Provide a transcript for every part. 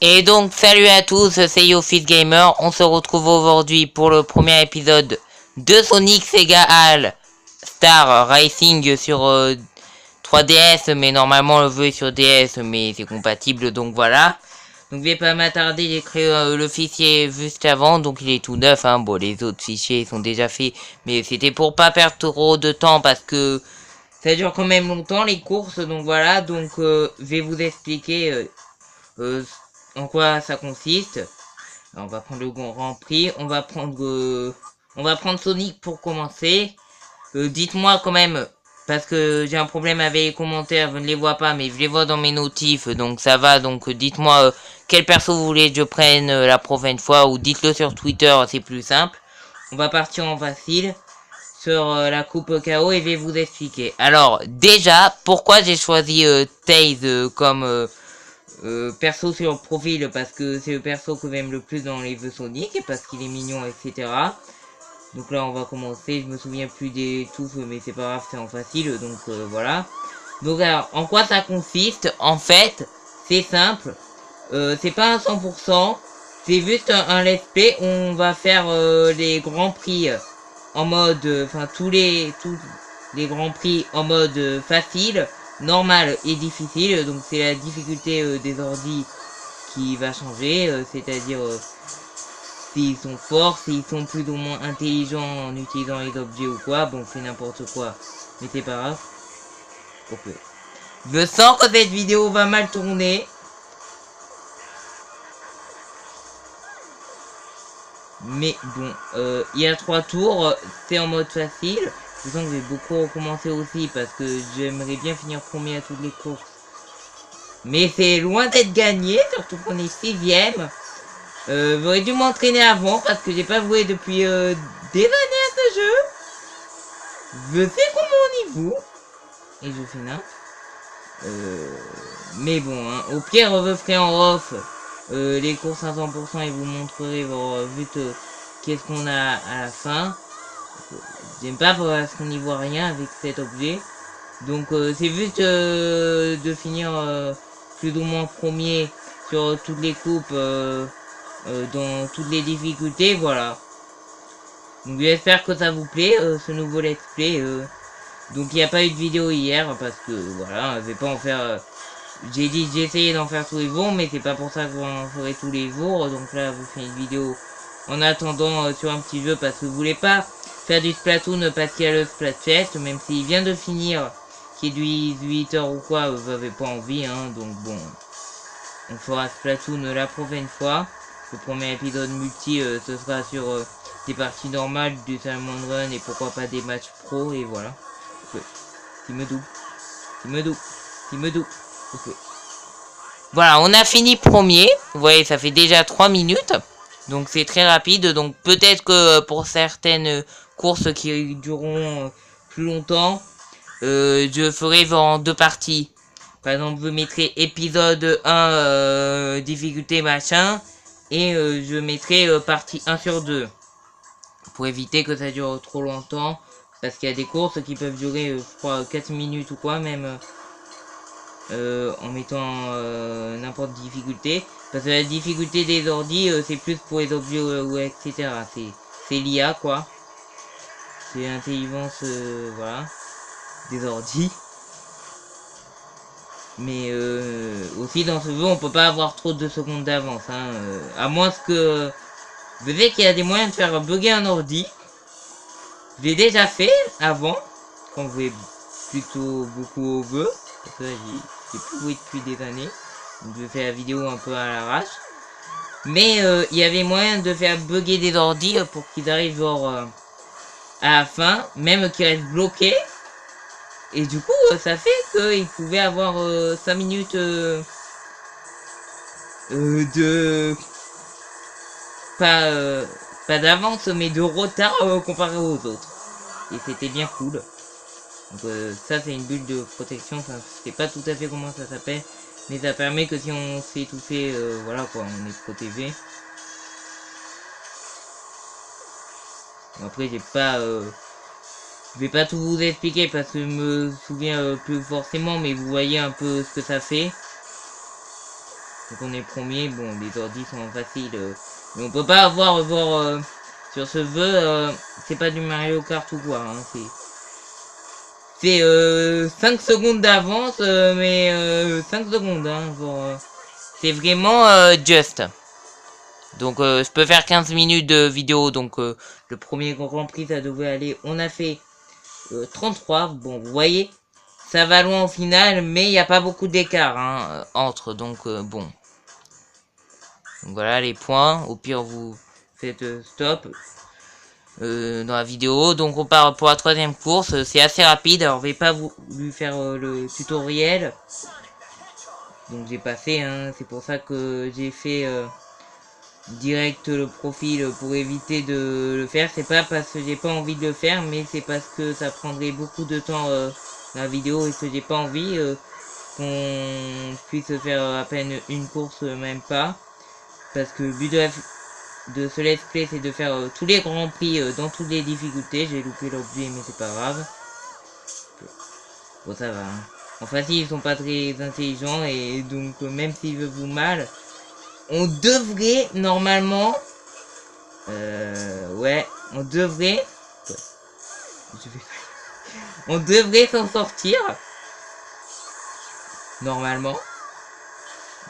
Et donc salut à tous, c'est Yofit Gamer. On se retrouve aujourd'hui pour le premier épisode de Sonic Sega All Star Racing sur 3DS, mais normalement le jeu est sur DS, mais c'est compatible, donc voilà. Donc je vais pas m'attarder, j'ai créé le fichier juste avant, donc il est tout neuf, hein. Bon, les autres fichiers sont déjà faits, mais c'était pour pas perdre trop de temps parce que ça dure quand même longtemps les courses, donc voilà. Donc je vais vous expliquer en quoi ça consiste. Alors, on va prendre le Grand Prix, on va prendre Sonic pour commencer. Dites-moi quand même, parce que j'ai un problème avec les commentaires, je ne les vois pas, mais je les vois dans mes notifs, donc ça va. Donc dites-moi quel perso vous voulez que je prenne la prochaine fois, ou dites-le sur Twitter, c'est plus simple. On va partir en facile sur la coupe KO et je vais vous expliquer. Alors déjà, pourquoi j'ai choisi Taze comme perso sur le profil, parce que c'est le perso que j'aime le plus dans les jeux Sonic, parce qu'il est mignon, etc. Donc là on va commencer, je me souviens plus des touffes, mais c'est pas grave, c'est en facile, donc voilà. Donc alors, en quoi ça consiste? En fait, c'est simple, c'est pas un 100%, c'est juste un let's play où on va faire les grands prix en mode, enfin tous les grands prix en mode facile, normal et difficile. Donc c'est la difficulté des ordi qui va changer, c'est-à-dire s'ils sont forts, s'ils sont plus ou moins intelligents en utilisant les objets ou quoi. Bon, c'est n'importe quoi, mais c'est pas grave. Ok. Je sens que cette vidéo va mal tourner. Mais bon, il y a 3 tours, c'est en mode facile. Je sens que je vais beaucoup recommencer aussi parce que j'aimerais bien finir premier à toutes les courses. Mais c'est loin d'être gagné, surtout qu'on est 6ème. J'aurais dû m'entraîner avant parce que j'ai pas joué depuis des années à ce jeu. Je sais comment on y joue. Et je fais n'importe. Mais bon, hein, au pire, je ferai en off les courses à 100% et vous montrerai vite qu'est-ce qu'on a à la fin. J'aime pas parce qu'on n'y voit rien avec cet objet. Donc c'est juste de finir plus ou moins premier sur toutes les coupes, dans toutes les difficultés, voilà. Donc j'espère que ça vous plaît, ce nouveau let's play. Donc il n'y a pas eu de vidéo hier parce que voilà, je vais pas en faire... j'ai dit j'ai essayé d'en faire tous les jours, mais c'est pas pour ça que j'en ferai tous les jours. Donc là, je vous fais une vidéo en attendant sur un petit jeu parce que je voulais pas faire du Splatoon parce qu'il y a le Splatfest, même s'il vient de finir, qui est du 8 heures ou quoi, j'avais pas envie, hein. Donc bon, on fera Splatoon la prochaine fois. Le premier épisode multi, ce sera sur des parties normales, du Salmon Run et pourquoi pas des matchs pro, et voilà. Ok. Qui me double. Ok. Voilà, on a fini premier. Vous voyez, ça fait déjà 3 minutes. Donc c'est très rapide. Donc peut-être que pour certaines courses qui dureront plus longtemps, je ferai en 2 parties. Par exemple, je mettrai épisode 1 difficulté machin. Et je mettrai partie 1 sur 2. Pour éviter que ça dure trop longtemps. Parce qu'il y a des courses qui peuvent durer, je crois, 4 minutes ou quoi même. En mettant n'importe difficulté. Parce que la difficulté des ordi, c'est plus pour les objets ou etc. C'est l'IA, quoi. C'est l'intelligence, voilà, des ordi. Mais aussi dans ce jeu, on peut pas avoir trop de secondes d'avance, hein, à moins que... Vous savez qu'il y a des moyens de faire bugger un ordi. Je l'ai déjà fait avant, quand vous jouez plutôt beaucoup au jeu. Parce que j'ai plus joué depuis des années. Donc je fais la vidéo un peu à l'arrache. Mais il y avait moyen de faire bugger des ordi pour qu'ils arrivent genre à la fin, même qu'ils restent bloqués. Et du coup, ça fait qu'ils pouvaient avoir 5 minutes de... pas d'avance, mais de retard comparé aux autres. Et c'était bien cool. Donc ça, c'est une bulle de protection. Enfin, je sais pas tout à fait comment ça s'appelle. Mais ça permet que si on se fait étouffer, voilà quoi, on est protégé. Bon, après, j'ai pas... je vais pas tout vous expliquer parce que je me souviens plus forcément, mais vous voyez un peu ce que ça fait. Donc on est premier, bon les ordi sont faciles, mais on peut pas avoir sur ce jeu, c'est pas du Mario Kart ou quoi, hein, c'est 5 secondes d'avance, mais 5 secondes, hein, c'est vraiment just. Donc je peux faire 15 minutes de vidéo, donc le premier Grand Prix ça devait aller, on a fait 33, bon vous voyez, ça va loin au final, mais il n'y a pas beaucoup d'écart hein, entre, donc bon. Donc voilà les points, au pire vous faites stop dans la vidéo. Donc on part pour la troisième course, c'est assez rapide, alors je vais pas lui faire le tutoriel. Donc j'ai pas fait, hein, c'est pour ça que j'ai fait direct le profil pour éviter de le faire. C'est pas parce que j'ai pas envie de le faire, mais c'est parce que ça prendrait beaucoup de temps la vidéo et que j'ai pas envie qu'on puisse faire à peine une course, même pas. Parce que le but de ce let's play c'est de faire tous les grands prix dans toutes les difficultés. J'ai loupé l'objet mais c'est pas grave. Bon ça va. Hein. En facile ils sont pas très intelligents et donc même s'ils veulent vous mal, on devrait normalement ouais, on devrait on devrait s'en sortir normalement.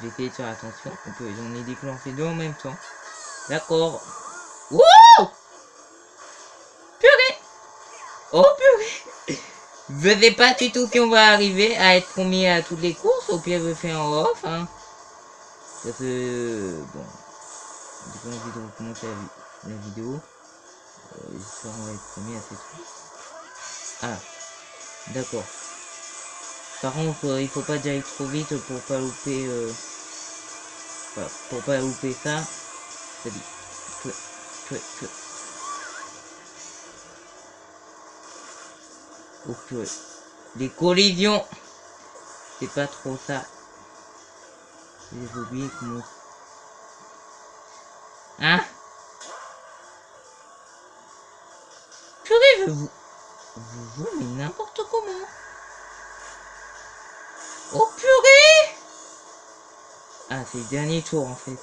J'ai essayé de faire attention, j'en ai déclenché deux en même temps. D'accord. Wouh! Purée! Oh purée! Je sais pas du tout si on va arriver à être premier à toutes les courses, au pire je fais en off, hein. Parce que bon, j'ai pas envie de recommencer la vidéo. J'espère qu'on va être premier à cette course. Ah, d'accord. Par contre, il faut pas aller trop vite pour pas louper ça. Oh purée. Les collisions, c'est pas trop ça. J'ai oublié comment. Hein? Purée, vous mais n'importe comment. Oh purée! Ah, c'est le dernier tour en fait.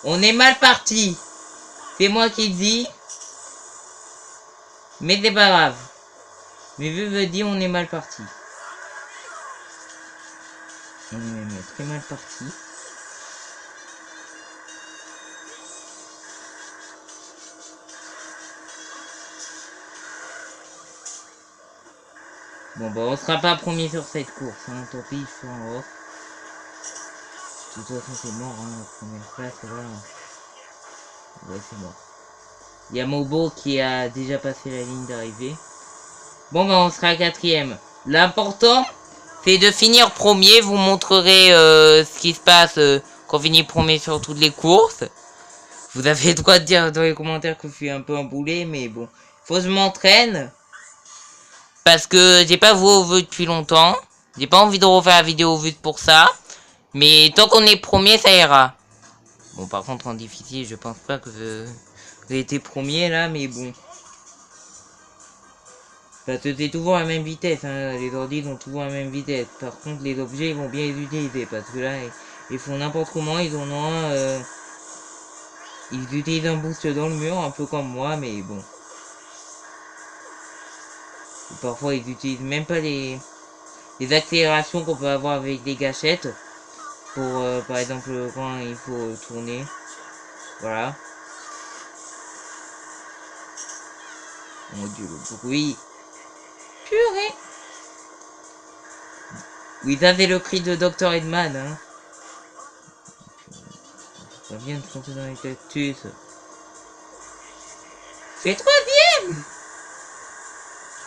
On est mal parti. C'est moi qui le dis. Mais c'est pas grave. Mais vu veut dire on est mal parti. On est même très mal parti. Bon bah on sera pas premier sur cette course, hein. Tant pis, je suis en off. De toute façon c'est mort, hein, la première place, voilà. Ouais c'est mort. Il y a Mobo qui a déjà passé la ligne d'arrivée. Bon bah on sera quatrième. L'important c'est de finir premier. Vous montrerez ce qui se passe quand on finit premier sur toutes les courses. Vous avez le droit de dire dans les commentaires que je suis un peu emboulé, mais bon. Faut que je m'entraîne. Parce que j'ai pas joué au jeu depuis longtemps. J'ai pas envie de refaire la vidéo vue pour ça. Mais tant qu'on est premier, ça ira. Bon, par contre, en difficile, je pense pas que j'ai été premier là, mais bon. Parce que c'est toujours la même vitesse, hein. Les ordi ont toujours la même vitesse. Par contre, les objets, ils vont bien les utiliser. Parce que là, ils font n'importe comment. Ils en ont un... Ils utilisent un boost dans le mur, un peu comme moi, mais bon. Et parfois, ils utilisent même pas les accélérations qu'on peut avoir avec des gâchettes. Pour, par exemple, quand il faut tourner. Voilà. Mon dieu, le bruit. Purée. Oui, ça c'est le cri de Dr. Edman, hein. Ça vient de foncer dans les cactus. C'est troisième.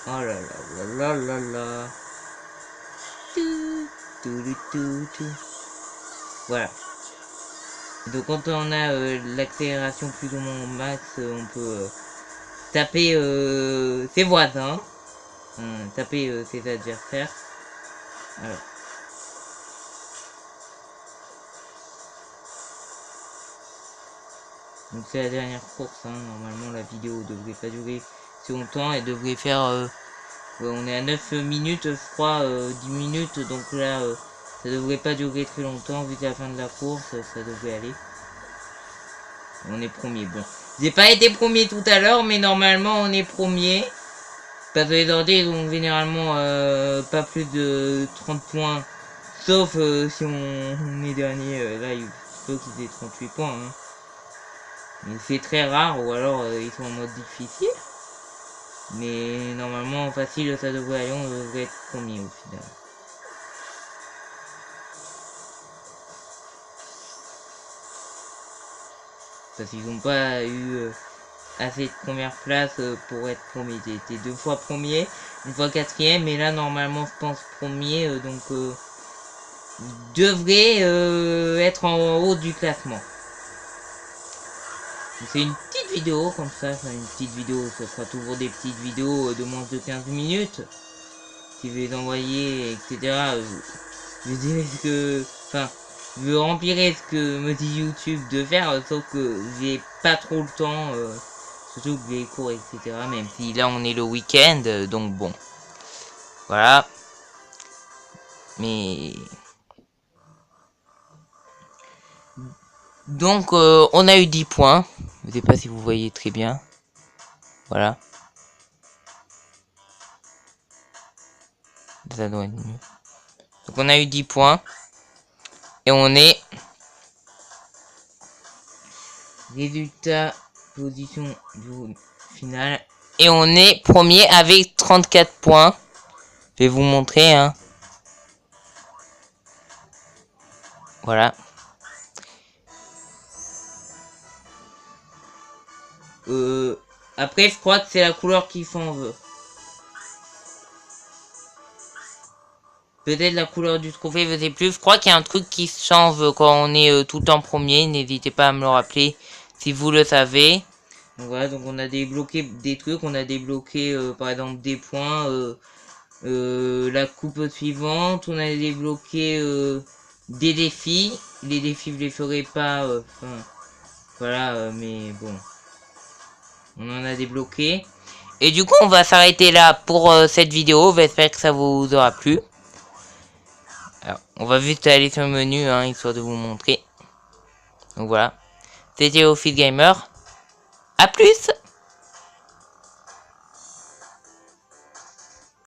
Oh là là là là là là. Voilà. Donc quand on a l'accélération plus ou moins au max, on peut taper ses voisins, taper ses adversaires. Alors. Donc c'est la dernière course, hein. Normalement la vidéo devrait pas durer si longtemps, elle devrait faire... ouais, on est à 9 minutes, je crois, 10 minutes, donc là, Ça devrait pas durer très longtemps, vu qu'à la fin de la course, ça devrait aller. On est premier, bon. J'ai pas été premier tout à l'heure, mais normalement on est premier. Parce que les ordi, ils ont généralement pas plus de 30 points. Sauf si on est dernier, là il faut qu'ils aient 38 points. Hein. Mais c'est très rare, ou alors ils sont en mode difficile. Mais normalement, facile, ça devrait aller, on devrait être premier au final. Parce qu'ils n'ont pas eu assez de première place pour être premier. J'ai été 2 fois premier, une fois quatrième, et là normalement je pense premier, donc devrait être en haut du classement. C'est une petite vidéo comme ça, une petite vidéo, ça sera toujours des petites vidéos de moins de 15 minutes. Si je vais les envoyer, etc. Je dirais que... Enfin, je remplirai ce que me dit YouTube de faire, sauf que j'ai pas trop le temps, surtout que les cours, etc. Même si là on est le week-end, donc bon. Voilà. Mais... Donc, on a eu 10 points. Je sais pas si vous voyez très bien. Voilà. Ça doit être mieux. Donc, on a eu 10 points. Et on est... Résultat, position du final. Et on est premier avec 34 points. Je vais vous montrer, hein. Voilà. Après, je crois que c'est la couleur qui s'en veut. Peut-être la couleur du trophée, je sais plus. Je crois qu'il y a un truc qui change quand on est tout le temps premier. N'hésitez pas à me le rappeler si vous le savez. Donc voilà, donc on a débloqué des trucs. On a débloqué par exemple des points. La coupe suivante. On a débloqué des défis. Les défis, je les ferai pas. Voilà, mais bon. On en a débloqué. Et du coup, on va s'arrêter là pour cette vidéo. J'espère que ça vous aura plu. Alors, on va vite aller sur le menu, hein, histoire de vous montrer. Donc voilà. C'était Office Gamer. A plus!